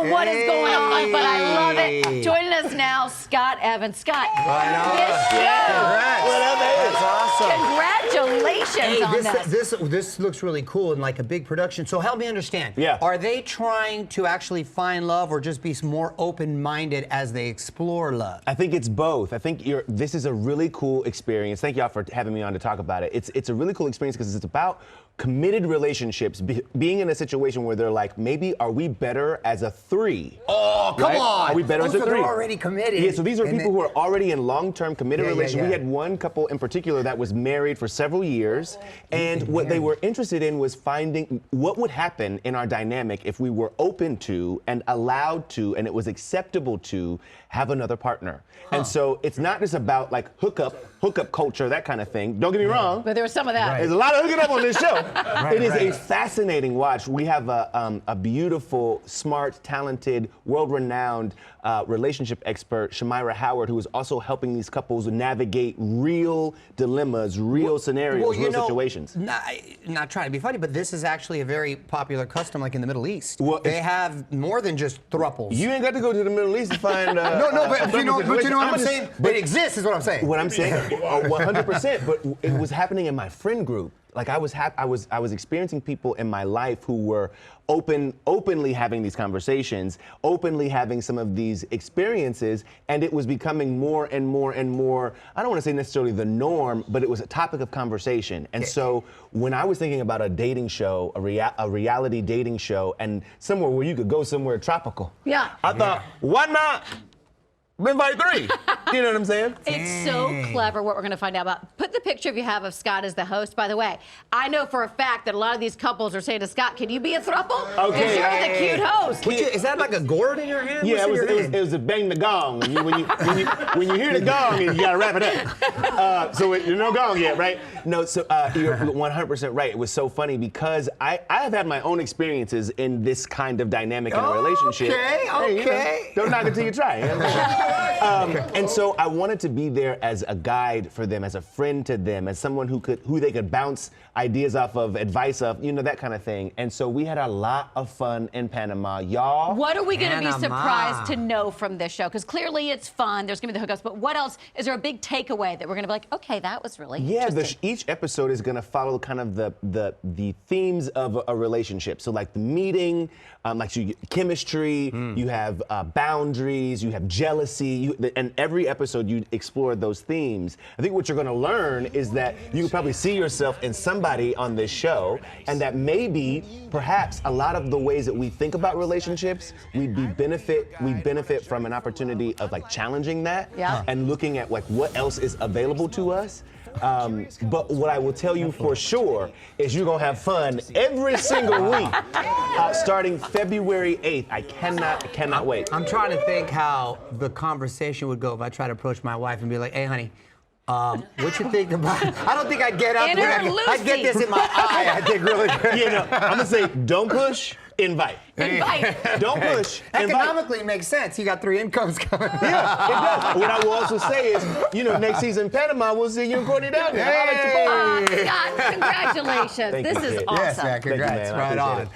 know what is going on, but I love it. Joining us now, Scott Evans. Scott, this show. What up, man? That's awesome. Congratulations on this. This looks really cool and like a big production. So help me understand. Yeah. Are they trying to actually find love or just be more open-minded as they explore love? I think it's both. I think this is a really cool experience. Thank y'all for having me on to talk about it. It's a really cool experience because it's about committed relationships, being in a situation where they're like, maybe are we better as a 3? Oh, come on! Are we better as a 3? They're already committed. Yeah, so these are people who are already in long-term committed relationships. Yeah. We had one couple in particular that was married for several years, and what they were interested in was finding what would happen in our dynamic if we were open to and allowed to, and it was acceptable to, have another partner. And so it's not just about like hookup culture, that kind of thing. Don't get me wrong. But there was some of that. There's a lot of hooking up on this show. It is a fascinating watch. We have a beautiful, smart, talented, world-renowned relationship expert, Shamira Howard, who is also helping these couples navigate real dilemmas, real scenarios, real situations. Not trying to be funny, but this is actually a very popular custom, like in the Middle East. Well, they have more than just throuples. You ain't got to go to the Middle East to find. But you know what I'm saying. But it exists, is what I'm saying. What I'm saying, 100%. But it was happening in my friend group. Like I was experiencing people in my life who were openly having these conversations, openly having some of these experiences, and it was becoming more and more and more, I don't want to say necessarily the norm, but it was a topic of conversation. And so when I was thinking about a dating show, a reality dating show, and somewhere where you could go somewhere tropical, I thought, why not invite 3? You know what I'm saying? It's so clever what we're going to find out about. Put the picture you have of Scott as the host, by the way. I know for a fact that a lot of these couples are saying to Scott, can you be a throuple? Okay. Because you're the cute host. Is that like a gourd in your hand? Yeah, it was a bang the gong. When you hear the gong, you gotta wrap it up. So there's no gong yet, right? No, so you're 100% right. It was so funny because I have had my own experiences in this kind of dynamic in a relationship. Okay. Hey, don't knock it till you try. You know? And so I wanted to be there as a guide for them, as a friend to them, as someone who they could bounce ideas off of, advice of, you know, that kind of thing. And so we had a lot of fun in Panama, y'all. What are we going to be surprised to know from this show? Because clearly it's fun. There's going to be the hookups, but what else? Is there a big takeaway that we're going to be like, okay, that was really interesting? Each episode is going to follow kind of the themes of a relationship. So like the meeting, like chemistry, you have boundaries, you have jealousy, and every episode you explore those themes. I think what you're going to learn is that you can probably see yourself in somebody on this show, and that maybe, perhaps, a lot of the ways that we think about relationships, we benefit from an opportunity of like challenging that and looking at like what else is available to us. But what I will tell you for sure is you're gonna have fun every single week, starting February 8th. I cannot wait. I'm trying to think how the conversation would go if I try to approach my wife and be like, hey, honey, what you think about? I don't think I'd get up. I'd get this in my eye. I think really good. You know, I'm gonna say, don't push, invite. Don't push. Economically, it makes sense. You got 3 incomes coming. Yeah, it does. What I will also say is, you know, next season in Panama, we'll see you and Courtney down there. Scott, congratulations. This is awesome. Yes, man, congrats. Thank you, man. Right on.